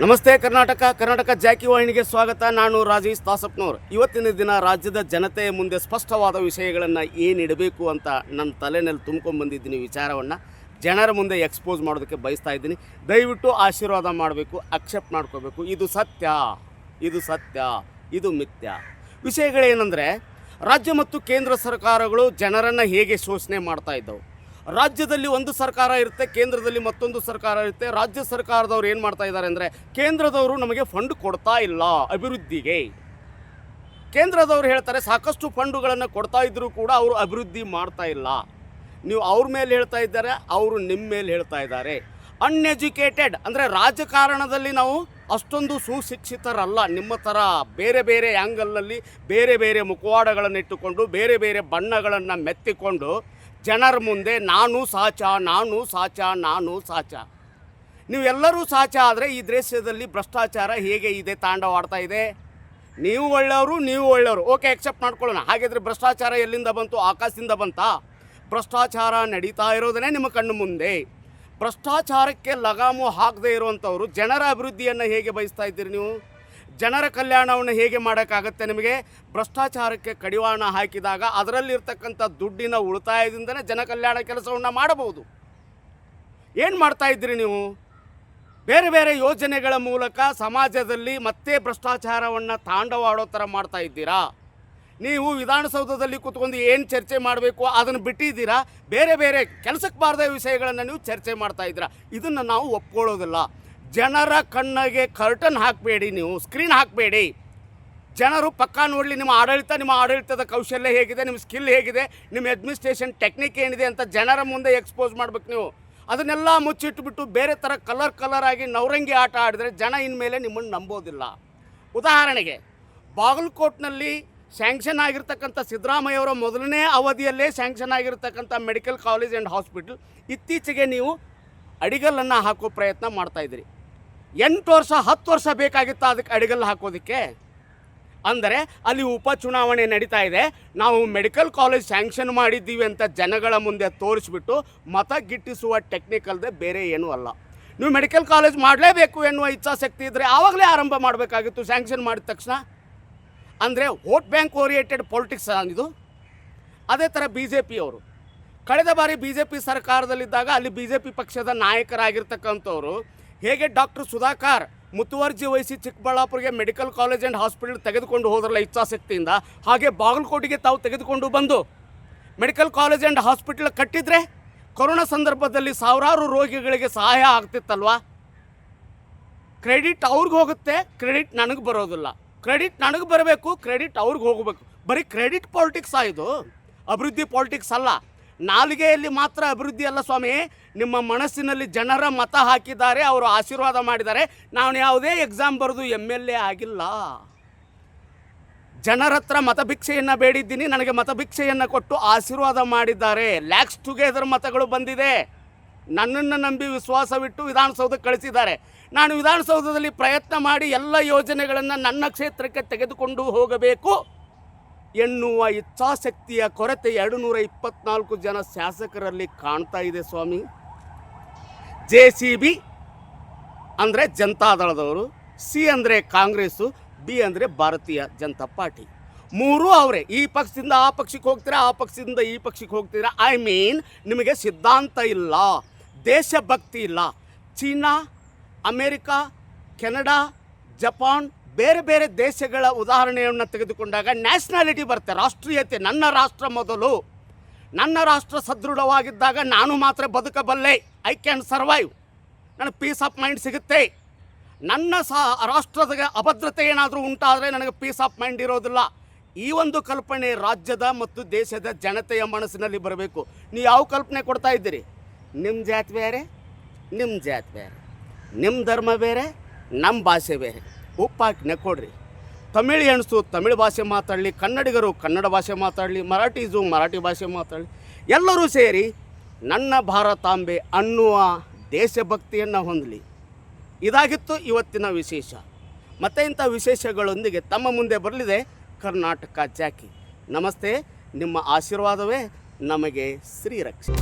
ನಮಸ್ತೆ ಕರ್ನಾಟಕ ಜಾಕಿ ವಾಹಿನಿಗೆ ಸ್ವಾಗತ. ನಾನು ರಾಜೇಶ್ ತಾಸಪ್ನವ್ರು. ಇವತ್ತಿನ ದಿನ ರಾಜ್ಯದ ಜನತೆಯ ಮುಂದೆ ಸ್ಪಷ್ಟವಾದ ವಿಷಯಗಳನ್ನು ಏನಿಡಬೇಕು ಅಂತ ನನ್ನ ತಲೆಯಲ್ಲಿ ತುಂಬ್ಕೊಂಡ್ಬಂದಿದ್ದೀನಿ. ವಿಚಾರವನ್ನು ಜನರ ಮುಂದೆ ಎಕ್ಸ್ಪೋಸ್ ಮಾಡೋದಕ್ಕೆ ಬಯಸ್ತಾ ಇದ್ದೀನಿ. ದಯವಿಟ್ಟು ಆಶೀರ್ವಾದ ಮಾಡಬೇಕು, ಅಕ್ಸೆಪ್ಟ್ ಮಾಡ್ಕೋಬೇಕು. ಇದು ಸತ್ಯ, ಇದು ಮಿಥ್ಯ. ವಿಷಯಗಳೇನೆಂದರೆ, ರಾಜ್ಯ ಮತ್ತು ಕೇಂದ್ರ ಸರ್ಕಾರಗಳು ಜನರನ್ನು ಹೇಗೆ ಶೋಷಣೆ ಮಾಡ್ತಾ ಇದ್ದವು. ರಾಜ್ಯದಲ್ಲಿ ಒಂದು ಸರ್ಕಾರ ಇರುತ್ತೆ, ಕೇಂದ್ರದಲ್ಲಿ ಮತ್ತೊಂದು ಸರ್ಕಾರ ಇರುತ್ತೆ. ರಾಜ್ಯ ಸರ್ಕಾರದವ್ರು ಏನು ಮಾಡ್ತಾ ಇದ್ದಾರೆ ಅಂದರೆ, ಕೇಂದ್ರದವರು ನಮಗೆ ಫಂಡ್ ಕೊಡ್ತಾ ಇಲ್ಲ ಅಭಿವೃದ್ಧಿಗೆ. ಕೇಂದ್ರದವ್ರು ಹೇಳ್ತಾರೆ ಸಾಕಷ್ಟು ಫಂಡುಗಳನ್ನು ಕೊಡ್ತಾ ಇದ್ದರೂ ಕೂಡ ಅವರು ಅಭಿವೃದ್ಧಿ ಮಾಡ್ತಾ ಇಲ್ಲ. ನೀವು ಅವ್ರ ಮೇಲೆ ಹೇಳ್ತಾ ಇದ್ದಾರೆ, ಅವರು ನಿಮ್ಮ ಮೇಲೆ ಹೇಳ್ತಾ ಇದ್ದಾರೆ. ಅನ್ಎಜುಕೇಟೆಡ್ ಅಂದರೆ ರಾಜಕಾರಣದಲ್ಲಿ ನಾವು ಅಷ್ಟೊಂದು ಸುಶಿಕ್ಷಿತರಲ್ಲ. ನಿಮ್ಮ ಥರ ಬೇರೆ ಬೇರೆ ಆ್ಯಂಗಲ್ನಲ್ಲಿ ಬೇರೆ ಬೇರೆ ಮುಖವಾಡಗಳನ್ನಿಟ್ಟುಕೊಂಡು ಬೇರೆ ಬೇರೆ ಬಣ್ಣಗಳನ್ನು ಮೆತ್ತಿಕೊಂಡು ಜನರ ಮುಂದೆ ನಾನು ಸಾಚ. ನೀವೆಲ್ಲರೂ ಸಾಚ ಆದರೆ ಈ ದೇಶದಲ್ಲಿ ಭ್ರಷ್ಟಾಚಾರ ಹೇಗೆ ಇದೆ, ತಾಂಡವಾಡ್ತಾ ಇದೆ. ನೀವು ಒಳ್ಳೆಯವರು ಓಕೆ, ಎಕ್ಸೆಪ್ಟ್ ಮಾಡ್ಕೊಳ್ಳೋಣ. ಹಾಗಿದ್ರೆ ಭ್ರಷ್ಟಾಚಾರ ಎಲ್ಲಿಂದ ಬಂತು? ಆಕಾಶದಿಂದ ಬಂತಾ? ಭ್ರಷ್ಟಾಚಾರ ನಡೀತಾ ಇರೋದನ್ನೇ ನಿಮ್ಮ ಕಣ್ಣು ಮುಂದೆ. ಭ್ರಷ್ಟಾಚಾರಕ್ಕೆ ಲಗಾಮು ಹಾಕದೇ ಇರುವಂಥವ್ರು ಜನರ ಅಭಿವೃದ್ಧಿಯನ್ನು ಹೇಗೆ ಬಯಸ್ತಾ ಇದ್ದೀರಿ? ನೀವು ಜನರ ಕಲ್ಯಾಣವನ್ನು ಹೇಗೆ ಮಾಡೋಕ್ಕಾಗತ್ತೆ ನಿಮಗೆ? ಭ್ರಷ್ಟಾಚಾರಕ್ಕೆ ಕಡಿವಾಣ ಹಾಕಿದಾಗ ಅದರಲ್ಲಿರ್ತಕ್ಕಂಥ ದುಡ್ಡಿನ ಉಳಿತಾಯದಿಂದಲೇ ಜನ ಕಲ್ಯಾಣ ಕೆಲಸವನ್ನು ಮಾಡಬಹುದು. ಏನು ಮಾಡ್ತಾ ಇದ್ದೀರಿ ನೀವು? ಬೇರೆ ಬೇರೆ ಯೋಜನೆಗಳ ಮೂಲಕ ಸಮಾಜದಲ್ಲಿ ಮತ್ತೆ ಭ್ರಷ್ಟಾಚಾರವನ್ನು ತಾಂಡವಾಡೋ ಥರ ಮಾಡ್ತಾ ಇದ್ದೀರಾ. ನೀವು ವಿಧಾನಸೌಧದಲ್ಲಿ ಕೂತ್ಕೊಂಡು ಏನು ಚರ್ಚೆ ಮಾಡಬೇಕು ಅದನ್ನು ಬಿಟ್ಟಿದ್ದೀರಾ. ಬೇರೆ ಬೇರೆ ಕೆಲಸಕ್ಕೆ ಬಾರದ ವಿಷಯಗಳನ್ನು ನೀವು ಚರ್ಚೆ ಮಾಡ್ತಾ ಇದ್ದೀರಾ. ಇದನ್ನು ನಾವು ಒಪ್ಕೊಳ್ಳೋದಿಲ್ಲ. ಜನರ ಕಣ್ಣಿಗೆ ಕರ್ಟನ್ ಹಾಕಬೇಡಿ, ನೀವು ಸ್ಕ್ರೀನ್ ಹಾಕಬೇಡಿ. ಜನರು ಪಕ್ಕ ನೋಡಲಿ ನಿಮ್ಮ ಆಡಳಿತದ ಕೌಶಲ್ಯ ಹೇಗಿದೆ, ನಿಮ್ಮ ಸ್ಕಿಲ್ ಹೇಗಿದೆ, ನಿಮ್ಮ ಅಡ್ಮಿನಿಸ್ಟ್ರೇಷನ್ ಟೆಕ್ನಿಕ್ ಏನಿದೆ ಅಂತ ಜನರ ಮುಂದೆ ಎಕ್ಸ್ಪೋಸ್ ಮಾಡ್ಬೇಕು. ನೀವು ಅದನ್ನೆಲ್ಲ ಮುಚ್ಚಿಟ್ಬಿಟ್ಟು ಬೇರೆ ಥರ ಕಲರ್ ಆಗಿ ನವರಂಗಿ ಆಟ ಆಡಿದ್ರೆ ಜನ ಇನ್ಮೇಲೆ ನಿಮ್ಮನ್ನು ನಂಬೋದಿಲ್ಲ. ಉದಾಹರಣೆಗೆ, ಬಾಗಲಕೋಟ್ನಲ್ಲಿ ಸ್ಯಾಂಕ್ಷನ್ ಆಗಿರ್ತಕ್ಕಂಥ ಸಿದ್ದರಾಮಯ್ಯವರ ಮೊದಲನೇ ಅವಧಿಯಲ್ಲೇ ಸ್ಯಾಂಕ್ಷನ್ ಆಗಿರ್ತಕ್ಕಂಥ ಮೆಡಿಕಲ್ ಕಾಲೇಜ್ ಆ್ಯಂಡ್ ಹಾಸ್ಪಿಟಲ್ ಇತ್ತೀಚೆಗೆ ನೀವು ಅಡಿಗಲ್ಲನ್ನು ಹಾಕೋ ಪ್ರಯತ್ನ ಮಾಡ್ತಾಯಿದ್ದೀರಿ. 8 ವರ್ಷ 10 ವರ್ಷ ಬೇಕಾಗಿತ್ತು ಅದಕ್ಕೆ ಅಡಿಗಲ್ಲು ಹಾಕೋದಕ್ಕೆ. ಅಂದರೆ ಅಲ್ಲಿ ಉಪಚುನಾವಣೆ ನಡೀತಾ ಇದೆ, ನಾವು ಮೆಡಿಕಲ್ ಕಾಲೇಜ್ ಸ್ಯಾಂಕ್ಷನ್ ಮಾಡಿದ್ದೀವಿ ಅಂತ ಜನಗಳ ಮುಂದೆ ತೋರಿಸ್ಬಿಟ್ಟು ಮತ ಗಿಟ್ಟಿಸುವ ಟೆಕ್ನಿಕಲ್ದೇ ಬೇರೆ ಏನೂ ಅಲ್ಲ. ನೀವು ಮೆಡಿಕಲ್ ಕಾಲೇಜ್ ಮಾಡಲೇಬೇಕು ಎನ್ನುವ ಇಚ್ಛಾಶಕ್ತಿ ಇದ್ದರೆ ಆವಾಗಲೇ ಆರಂಭ ಮಾಡಬೇಕಾಗಿತ್ತು ಸ್ಯಾಂಕ್ಷನ್ ಮಾಡಿದ ತಕ್ಷಣ. ಅಂದರೆ ವೋಟ್ ಬ್ಯಾಂಕ್ ಓರಿಯೆಂಟೆಡ್ ಪೊಲಿಟಿಕ್ಸ್ ಇದು. ಅದೇ ಥರ BJPಯವರು ಕಳೆದ ಬಾರಿ BJP ಸರ್ಕಾರದಲ್ಲಿದ್ದಾಗ ಅಲ್ಲಿ BJP ಪಕ್ಷದ ನಾಯಕರಾಗಿರ್ತಕ್ಕಂಥವ್ರು ಹೇಗೆ ಡಾಕ್ಟರ್ ಸುಧಾಕರ್ ಮುತುವರ್ಜಿ ವಹಿಸಿ ಚಿಕ್ಕಬಳ್ಳಾಪುರಿಗೆ ಮೆಡಿಕಲ್ ಕಾಲೇಜ್ ಆ್ಯಂಡ್ ಹಾಸ್ಪಿಟಲ್ ತೆಗೆದುಕೊಂಡು ಹೋದ್ರಲ್ಲ ಇಚ್ಛಾಶಕ್ತಿಯಿಂದ, ಹಾಗೆ ಬಾಗಲಕೋಟೆಗೆ ತಾವು ತೆಗೆದುಕೊಂಡು ಬಂದು ಮೆಡಿಕಲ್ ಕಾಲೇಜ್ ಆ್ಯಂಡ್ ಹಾಸ್ಪಿಟಲ್ ಕಟ್ಟಿದರೆ ಕೊರೋನಾ ಸಂದರ್ಭದಲ್ಲಿ ಸಾವಿರಾರು ರೋಗಿಗಳಿಗೆ ಸಹಾಯ ಆಗ್ತಿತ್ತಲ್ವ. ಕ್ರೆಡಿಟ್ ಅವ್ರಿಗೆ ಹೋಗುತ್ತೆ, ಕ್ರೆಡಿಟ್ ನನಗೆ ಬರೋದಿಲ್ಲ. ಕ್ರೆಡಿಟ್ ನನಗೆ ಬರಬೇಕು, ಕ್ರೆಡಿಟ್ ಅವ್ರಿಗೆ ಹೋಗಬೇಕು. ಬರೀ ಕ್ರೆಡಿಟ್ ಪಾಲಿಟಿಕ್ಸ್ ಇದು, ಅಭಿವೃದ್ಧಿ ಪಾಲಿಟಿಕ್ಸ್ ಅಲ್ಲ. ನಾಲಿಗೆಯಲ್ಲಿ ಮಾತ್ರ ಅಭಿವೃದ್ಧಿ ಅಲ್ಲ ಸ್ವಾಮಿ. ನಿಮ್ಮ ಮನಸ್ಸಿನಲ್ಲಿ ಜನರ ಮತ ಹಾಕಿದ್ದಾರೆ, ಅವರು ಆಶೀರ್ವಾದ ಮಾಡಿದ್ದಾರೆ. ನಾನು ಯಾವುದೇ ಎಕ್ಸಾಮ್ ಬರೆದು MLA ಆಗಿಲ್ಲ. ಜನರ ಹತ್ರ ಮತಭಿಕ್ಷೆಯನ್ನು ಬೇಡಿದ್ದೀನಿ, ನನಗೆ ಮತಭಿಕ್ಷೆಯನ್ನು ಕೊಟ್ಟು ಆಶೀರ್ವಾದ ಮಾಡಿದ್ದಾರೆ. ಲ್ಯಾಕ್ಸ್ ಟುಗೆದರ್ ಮತಗಳು ಬಂದಿದೆ. ನನ್ನನ್ನು ನಂಬಿ ವಿಶ್ವಾಸವಿಟ್ಟು ವಿಧಾನಸೌಧಕ್ಕೆ ಕಳಿಸಿದ್ದಾರೆ. ನಾನು ವಿಧಾನಸೌಧದಲ್ಲಿ ಪ್ರಯತ್ನ ಮಾಡಿ ಎಲ್ಲ ಯೋಜನೆಗಳನ್ನು ನನ್ನ ಕ್ಷೇತ್ರಕ್ಕೆ ತೆಗೆದುಕೊಂಡು ಹೋಗಬೇಕು ಎನ್ನುವ ಇಚ್ಛಾಶಕ್ತಿಯ ಕೊರತೆ 224 ಜನ ಶಾಸಕರಲ್ಲಿ ಕಾಣ್ತಾ ಇದೆ ಸ್ವಾಮಿ. JCB ಅಂದರೆ ಜನತಾದಳದವರು, C ಅಂದರೆ ಕಾಂಗ್ರೆಸ್ಸು, B ಅಂದರೆ ಭಾರತೀಯ ಜನತಾ ಪಾರ್ಟಿ. ಮೂರೂ ಅವರೇ. ಈ ಪಕ್ಷದಿಂದ ಆ ಪಕ್ಷಕ್ಕೆ ಹೋಗ್ತೀರಾ, ಆ ಪಕ್ಷದಿಂದ ಈ ಪಕ್ಷಕ್ಕೆ ಹೋಗ್ತೀರಾ. ನಿಮಗೆ ಸಿದ್ಧಾಂತ ಇಲ್ಲ, ದೇಶಭಕ್ತಿ ಇಲ್ಲ. ಚೀನಾ, ಅಮೇರಿಕಾ, ಕೆನಡಾ, ಜಪಾನ್ ಬೇರೆ ಬೇರೆ ದೇಶಗಳ ಉದಾಹರಣೆಯನ್ನು ತೆಗೆದುಕೊಂಡಾಗ ನ್ಯಾಷನಾಲಿಟಿ ಬರುತ್ತೆ, ರಾಷ್ಟ್ರೀಯತೆ. ನನ್ನ ರಾಷ್ಟ್ರ ಮೊದಲು, ನನ್ನ ರಾಷ್ಟ್ರ ಸದೃಢವಾಗಿದ್ದಾಗ ನಾನು ಮಾತ್ರ ಬದುಕಬಲ್ಲೆ, ಐ ಕ್ಯಾನ್ ಸರ್ವೈವ್, ನನಗೆ ಪೀಸ್ ಆಫ್ ಮೈಂಡ್ ಸಿಗುತ್ತೆ. ನನ್ನ ರಾಷ್ಟ್ರದ ಅಭದ್ರತೆ ಏನಾದರೂ ಉಂಟಾದರೆ ನನಗೆ ಪೀಸ್ ಆಫ್ ಮೈಂಡ್ ಇರೋದಿಲ್ಲ. ಈ ಒಂದು ಕಲ್ಪನೆ ರಾಜ್ಯದ ಮತ್ತು ದೇಶದ ಜನತೆಯ ಮನಸ್ಸಿನಲ್ಲಿ ಬರಬೇಕು. ನೀವು ಯಾವ ಕಲ್ಪನೆ ಕೊಡ್ತಾ ಇದ್ದೀರಿ? ನಿಮ್ಮ ಜಾತಿ ಬೇರೆ, ನಿಮ್ಮ ಧರ್ಮ ಬೇರೆ, ನಮ್ಮ ಭಾಷೆ ಬೇರೆ. ಉಪ್ಪಾಕಿ ನೆಕ್ಕೊಡ್ರಿ. ತಮಿಳಿಯನ್ಸು ತಮಿಳು ಭಾಷೆ ಮಾತಾಡಲಿ, ಕನ್ನಡಿಗರು ಕನ್ನಡ ಭಾಷೆ ಮಾತಾಡಲಿ, ಮರಾಠೀಸು ಮರಾಠಿ ಭಾಷೆ ಮಾತಾಡಲಿ, ಎಲ್ಲರೂ ಸೇರಿ ನನ್ನ ಭಾರತಾಂಬೆ ಅನ್ನುವ ದೇಶಭಕ್ತಿಯನ್ನು ಹೊಂದಲಿ. ಇದಾಗಿತ್ತು ಇವತ್ತಿನ ವಿಶೇಷ. ಮತ್ತು ಇಂಥ ವಿಶೇಷಗಳೊಂದಿಗೆ ತಮ್ಮ ಮುಂದೆ ಬರಲಿದೆ ಕರ್ನಾಟಕ ಜಾಕಿ. ನಮಸ್ತೆ. ನಿಮ್ಮ ಆಶೀರ್ವಾದವೇ ನಮಗೆ ಶ್ರೀರಕ್ಷೆ.